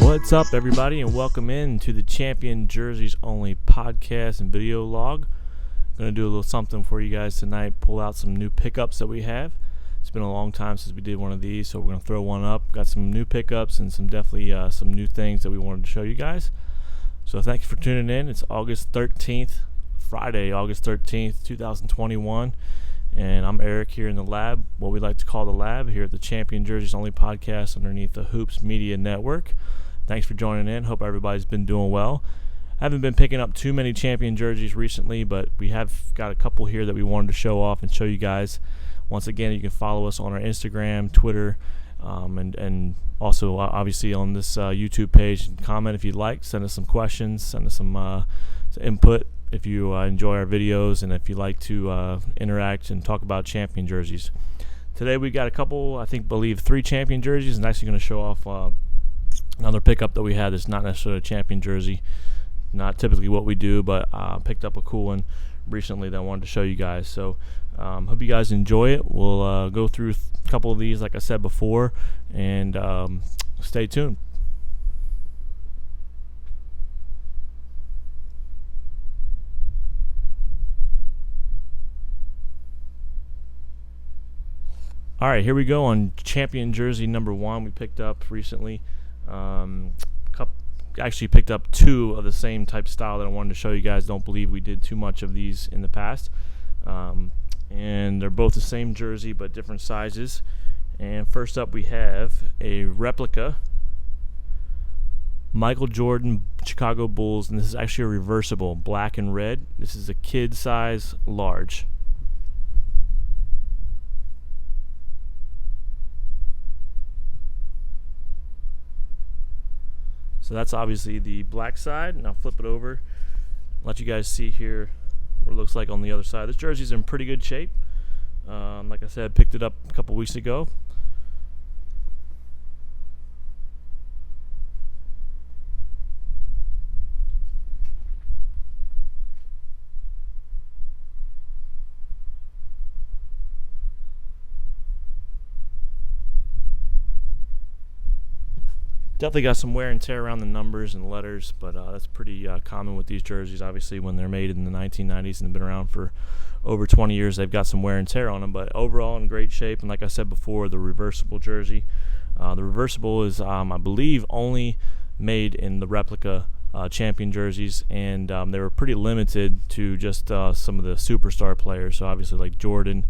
What's up, everybody, and welcome in to the Champion Jerseys Only podcast and video log. I'm going to do a little something for you guys tonight, pull out some new pickups that we have. It's been a long time since we did one of these, so we're going to throw one up. Got some new pickups and some new things that we wanted to show you guys. So thank you for tuning in. It's August 13th, Friday, August 13th, 2021. And I'm Eric here in the lab, what we like to call the lab, here at the Champion Jerseys Only podcast underneath the Hoops Media Network. Thanks for joining in. Hope everybody's been doing well. I haven't been picking up too many Champion jerseys recently, but we have got a couple here that we wanted to show off and show you guys. Once again, you can follow us on our Instagram, Twitter, and also obviously on this YouTube page. And comment if you'd like. Send us some questions. Send us some input if you enjoy our videos and if you like to interact and talk about Champion jerseys. Today we got a couple, believe 3 Champion jerseys, and actually going to show off another pickup that we had that's not necessarily a Champion jersey. Not typically what we do, but picked up a cool one recently that I wanted to show you guys. So hope you guys enjoy it. We'll go through a couple of these like I said before, and stay tuned. All right, here we go on Champion jersey number 1 we picked up recently. Actually picked up 2 of the same type style that I wanted to show you guys. Don't believe we did too much of these in the past. And they're both the same jersey but different sizes. And first up we have a replica Michael Jordan Chicago Bulls, and this is actually a reversible, black and red. This is a kid size large. So that's obviously the black side, and I'll flip it over, let you guys see here what it looks like on the other side. This jersey's in pretty good shape. Like I said, picked it up a couple weeks ago. Definitely got some wear and tear around the numbers and letters, but that's pretty common with these jerseys. Obviously, when they're made in the 1990s and have been around for over 20 years, they've got some wear and tear on them. But overall, in great shape. And like I said before, the reversible jersey. The reversible is, I believe, only made in the replica Champion jerseys, and they were pretty limited to just some of the superstar players. So obviously, like Jordan,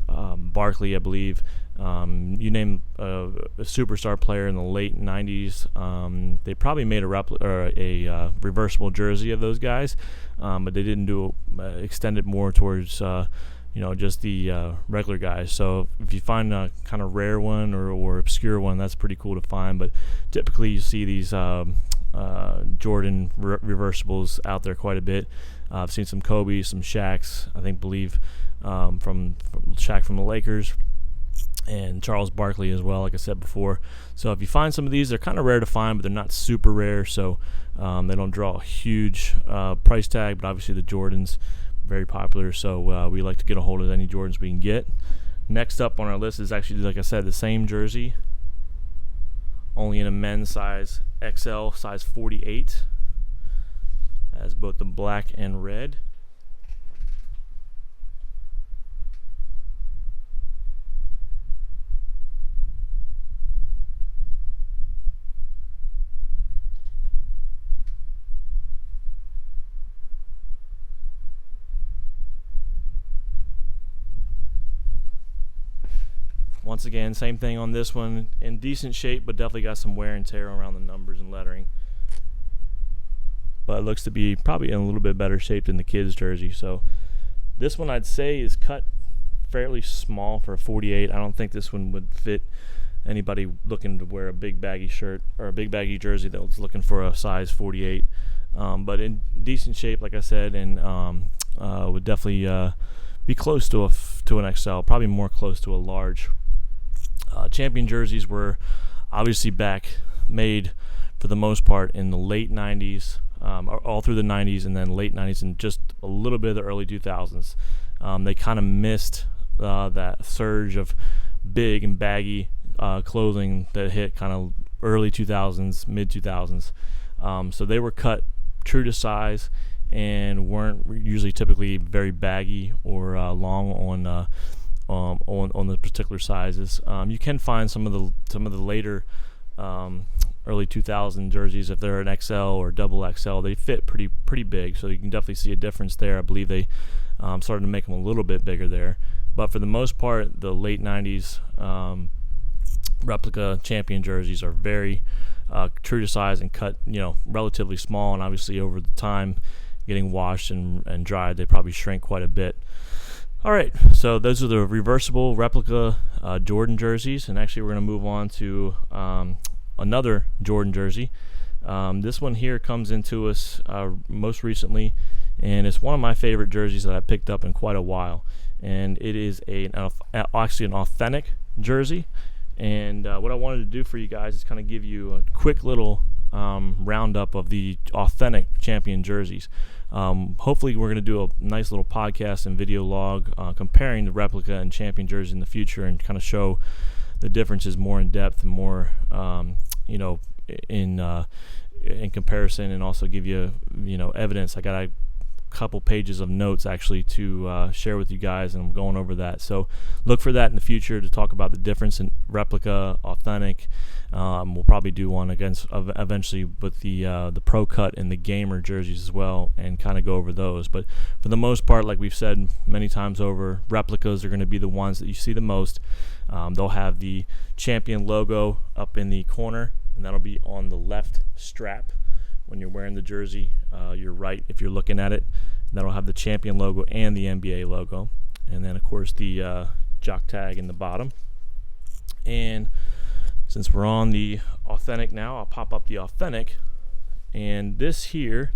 Barkley, I believe. You name a superstar player in the late 90s, they probably made a reversible jersey of those guys, but they didn't do extend it more towards just the regular guys. So if you find a kind of rare one or obscure one, that's pretty cool to find. But typically you see these Jordan reversibles out there quite a bit. I've seen some Kobe, some Shaqs, believe from Shaq from the Lakers, and Charles Barkley as well, like I said before. So if you find some of these, they're kind of rare to find, but they're not super rare, so they don't draw a huge price tag. But obviously the Jordans, very popular, so we like to get a hold of any Jordans we can get. Next up on our list is actually, like I said, the same jersey, only in a men's size XL, size 48. Has both the black and red. Once again, same thing on this one. In decent shape, but definitely got some wear and tear around the numbers and lettering. But it looks to be probably in a little bit better shape than the kids' jersey. So this one I'd say is cut fairly small for a 48. I don't think this one would fit anybody looking to wear a big baggy shirt or a big baggy jersey that was looking for a size 48. But in decent shape, like I said, and would definitely be close to an XL, probably more close to a large. Champion jerseys were obviously made for the most part in the late 90s, all through the 90s, and then late 90s and just a little bit of the early 2000s. They kind of missed that surge of big and baggy clothing that hit kind of early 2000s, mid 2000s. So they were cut true to size and weren't usually typically very baggy or long on the particular sizes. You can find some of the later early 2000 jerseys, if they're an XL or double XL, they fit pretty big. So you can definitely see a difference there. I believe they started to make them a little bit bigger there. But for the most part, the late 90s replica champion jerseys are very true to size and cut, relatively small. And obviously over the time, getting washed and dried, they probably shrink quite a bit. All right, so those are the reversible replica Jordan jerseys. And actually, we're going to move on to another Jordan jersey. This one here comes into us most recently, and it's one of my favorite jerseys that I picked up in quite a while. And it is actually an authentic jersey. And what I wanted to do for you guys is kind of give you a quick little roundup of the authentic champion jerseys. Hopefully we're going to do a nice little podcast and video log comparing the replica and champion jersey in the future, and kind of show the differences more in depth and more in comparison, and also give you evidence. I got a couple pages of notes actually to share with you guys, and I'm going over that. So look for that in the future to talk about the difference in replica, authentic. We'll probably do one eventually with the pro cut and the gamer jerseys as well, and kind of go over those. But for the most part, like we've said many times over, replicas are going to be the ones that you see the most. They'll have the champion logo up in the corner, and that'll be on the left strap when you're wearing the jersey. You're right if you're looking at it. That'll have the champion logo and the NBA logo, and then of course the jock tag in the bottom. And since we're on the authentic now, I'll pop up the authentic, and this here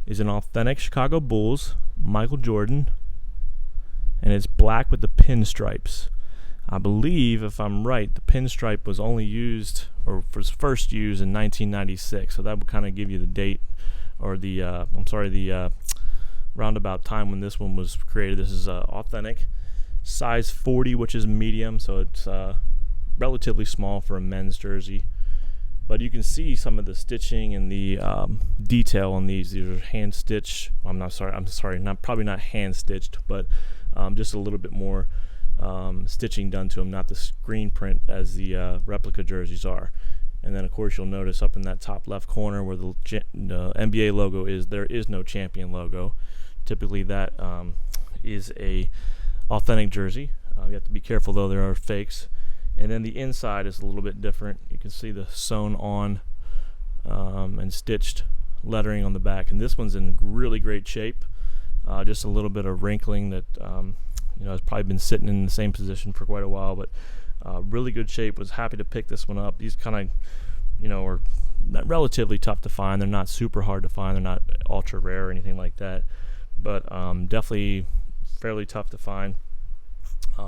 is an authentic Chicago Bulls Michael Jordan, and it's black with the pinstripes. I believe, if I'm right, the pinstripe was only used, or was first used in 1996. So that would kind of give you the date, or the roundabout time when this one was created. This is authentic, size 40, which is medium, so it's relatively small for a men's jersey. But you can see some of the stitching and the detail on these. These are hand stitched. Probably not hand stitched, but just a little bit more stitching done to them, not the screen print as the replica jerseys are. And then of course you'll notice up in that top left corner where the NBA logo is, there is no champion logo. Typically that is a authentic jersey. You have to be careful though, there are fakes. And then the inside is a little bit different. You can see the sewn on and stitched lettering on the back, and this one's in really great shape. Just a little bit of wrinkling that has probably been sitting in the same position for quite a while, but really good shape. Was happy to pick this one up. These kind of, are relatively tough to find. They're not super hard to find. They're not ultra rare or anything like that, but definitely fairly tough to find.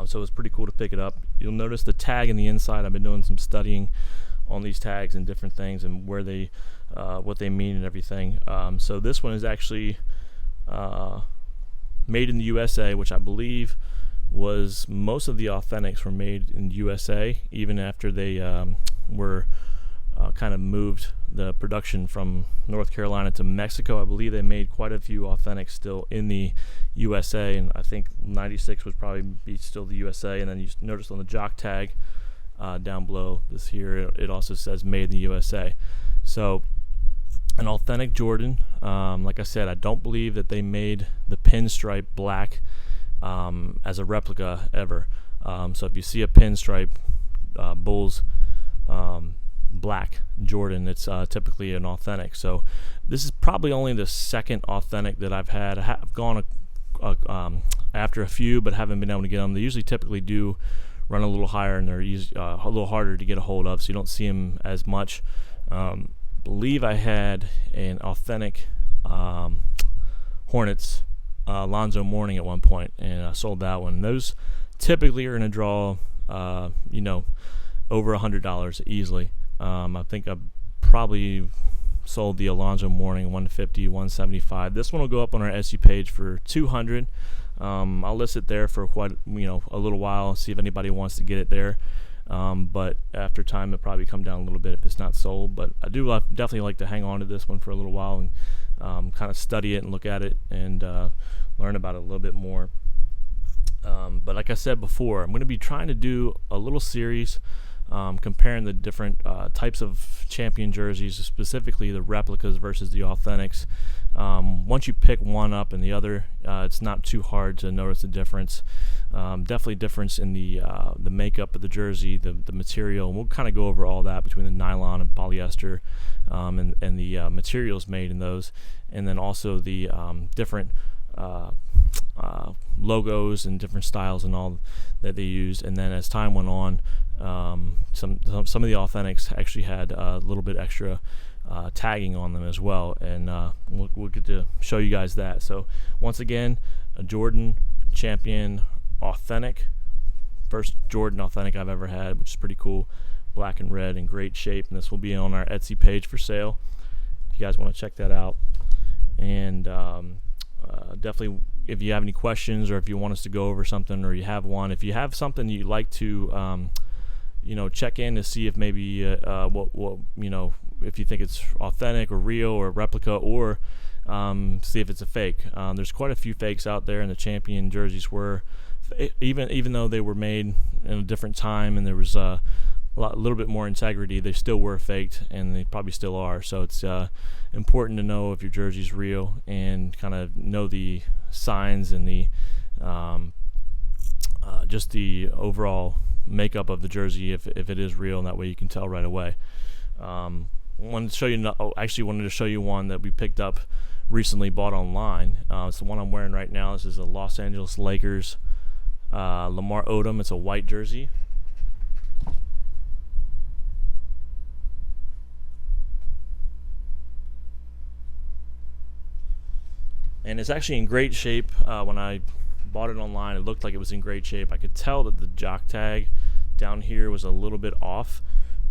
So it's pretty cool to pick it up. You'll notice the tag in the inside. I've been doing some studying on these tags and different things and where they, what they mean and everything. So this one is actually made in the USA, which I believe was most of the authentics were made in the USA, even after they were kind of moved the production from North Carolina to Mexico. I believe they made quite a few authentics still in the USA, and I think 96 would probably be still the USA. And then you notice on the jock tag down below this here, it also says made in the USA. So an authentic Jordan. Like I said, I don't believe that they made the pinstripe black as a replica ever. So if you see a pinstripe Bulls black Jordan, it's typically an authentic. So this is probably only the second authentic that I've had. I've gone after a few, but haven't been able to get them. They usually typically do run a little higher, and they're a little harder to get a hold of, so you don't see them as much. Believe I had an authentic Hornets Alonzo Mourning at one point, and I sold that one. Those typically are going to draw over $100 easily. I think I probably sold the Alonzo Mourning $150, $175. This one will go up on our SU page for $200. I'll list it there for quite a little while, see if anybody wants to get it there. but after time it'll probably come down a little bit if it's not sold. But I do definitely like to hang on to this one for a little while and kind of study it and look at it and learn about it a little bit more. But like I said before, I'm going to be trying to do a little series comparing the different types of champion jerseys, specifically the replicas versus the authentics. Once you pick one up and the other, it's not too hard to notice the difference. Definitely difference in the makeup of the jersey, the material, and we'll kind of go over all that between the nylon and polyester, and the materials made in those, and then also the different logos and different styles and all that they used. And then as time went on, some of the authentics actually had a little bit extra tagging on them as well, and we'll get to show you guys that. So once again, a Jordan Champion Authentic, first Jordan Authentic I've ever had, which is pretty cool, black and red in great shape, and this will be on our Etsy page for sale if you guys want to check that out. And definitely, if you have any questions or if you want us to go over something, or you have one, if you have something you'd like to check in to see if maybe what if you think it's authentic or real or replica, or see if it's a fake. There's quite a few fakes out there, and the champion jerseys were, even though they were made in a different time and there was a little bit more integrity, they still were faked, and they probably still are. So it's important to know if your jersey's real and kind of know the signs and the just the overall makeup of the jersey if it is real, and that way you can tell right away. Wanted to show you one that we picked up recently, bought online. It's the one I'm wearing right now. This is a Los Angeles Lakers Lamar Odom. It's a white jersey. And it's actually in great shape. When I bought it online, it looked like it was in great shape. I could tell that the jock tag down here was a little bit off.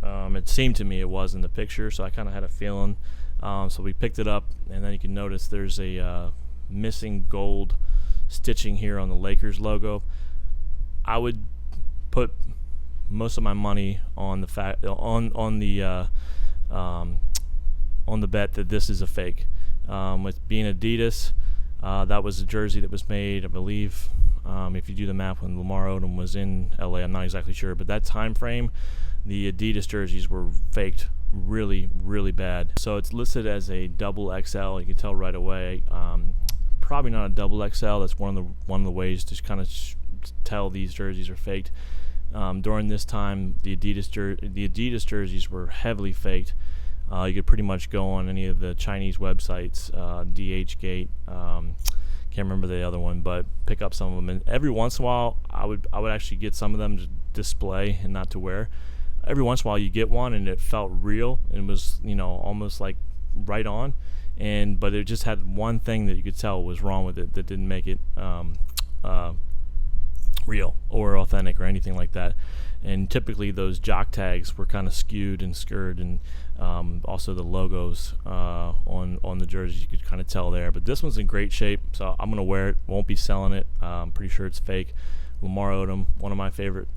It seemed to me it was in the picture, so I kind of had a feeling. So we picked it up, and then you can notice there's a missing gold stitching here on the Lakers logo. I would put most of my money on the bet that this is a fake. With being Adidas, that was a jersey that was made, I believe, if you do the math, when Lamar Odom was in LA. I'm not exactly sure, but that time frame, the Adidas jerseys were faked really, really bad. So it's listed as a double XL. You can tell right away. Probably not a double XL. That's one of the ways to kind of tell these jerseys are faked. During this time, the Adidas jerseys were heavily faked. You could pretty much go on any of the Chinese websites, DHgate, can't remember the other one, but pick up some of them. And every once in a while, I would actually get some of them to display and not to wear. Every once in a while, you get one and it felt real and was, almost like right on. But it just had one thing that you could tell was wrong with it that didn't make it real or authentic or anything like that. And typically those jock tags were kind of skewed and skirred, and also the logos on the jerseys, you could kind of tell there. But this one's in great shape, so I'm gonna wear it. Won't be selling it. I'm pretty sure it's fake. Lamar Odom, one of my favorite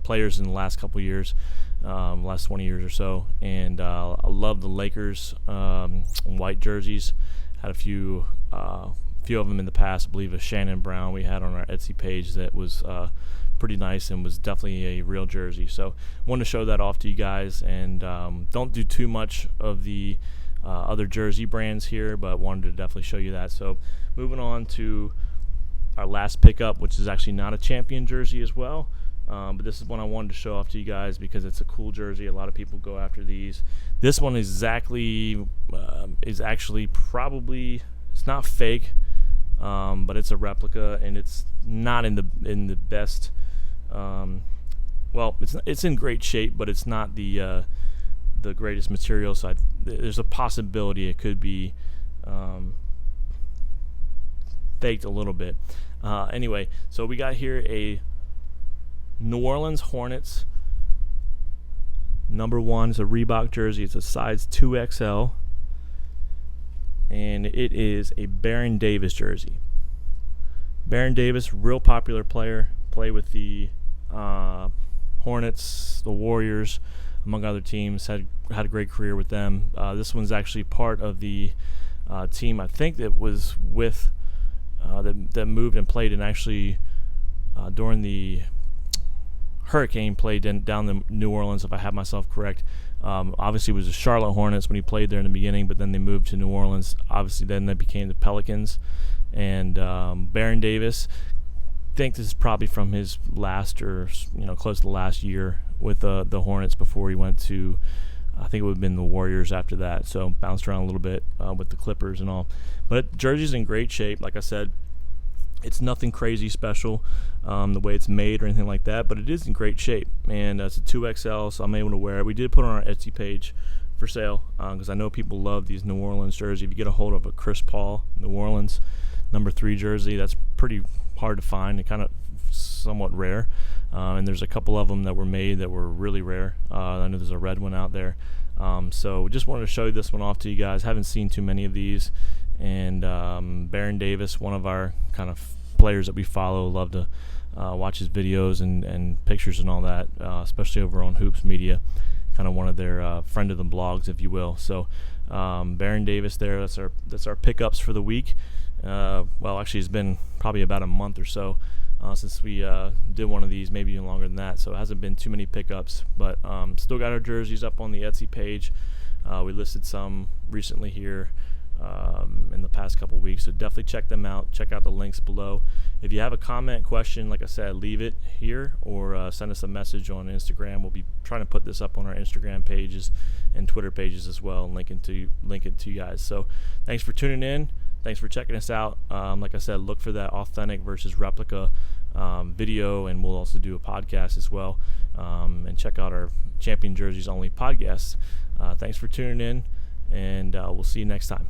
players in the last couple years, last 20 years or so. And I love the Lakers white jerseys. Had a few of them in the past. I believe a Shannon Brown we had on our Etsy page that was pretty nice and was definitely a real jersey. So wanted to show that off to you guys, and don't do too much of the other jersey brands here, but wanted to definitely show you that. So moving on to our last pickup, which is actually not a champion jersey as well, but this is one I wanted to show off to you guys because it's a cool jersey. A lot of people go after these. This one is actually probably, it's not fake, but it's a replica, and it's not in the best. Well, it's in great shape, but it's not the greatest material. So there's a possibility it could be faked a little bit. Anyway, so we got here a New Orleans Hornets #1. It's a Reebok jersey. It's a size 2XL. And it is a Baron Davis jersey. Baron Davis, real popular player. Play with the Hornets, the Warriors, among other teams. Had a great career with them. This one's actually part of the team, I think, that was with that moved and played, and actually during the hurricane played down in New Orleans, if I have myself correct. Obviously it was the Charlotte Hornets when he played there in the beginning, but then they moved to New Orleans. Obviously then they became the Pelicans. And Baron Davis, I think this is probably from his last, or close to the last year with the Hornets before he went to, I think it would have been the Warriors after that. So bounced around a little bit with the Clippers and all. But jersey's in great shape. Like I said, it's nothing crazy special the way it's made or anything like that, but it is in great shape. And it's a 2XL, so I'm able to wear it. We did put it on our Etsy page for sale because I know people love these New Orleans jerseys. If you get a hold of a Chris Paul New Orleans number 3 jersey, that's pretty hard to find and kind of somewhat rare. And there's a couple of them that were made that were really rare. I know there's a red one out there. So just wanted to show this one off to you guys. Haven't seen too many of these. And Baron Davis, one of our kind of players that we follow, love to watch his videos and pictures and all that, especially over on Hoops Media, kind of one of their friend of the blogs, if you will. So Baron Davis there, that's our pickups for the week. Well, actually it's been probably about a month or so since we did one of these, maybe even longer than that, so it hasn't been too many pickups, but still got our jerseys up on the Etsy page. We listed some recently here in the past couple weeks, so definitely check them out. Check out the links below. If you have a comment, question, like I said, leave it here or send us a message on Instagram. We'll be trying to put this up on our Instagram pages and Twitter pages as well, and link it to you guys. So thanks for tuning in. Thanks for checking us out. Like I said, look for that authentic versus replica video, and we'll also do a podcast as well. And check out our Champion Jerseys Only podcast. Thanks for tuning in, and we'll see you next time.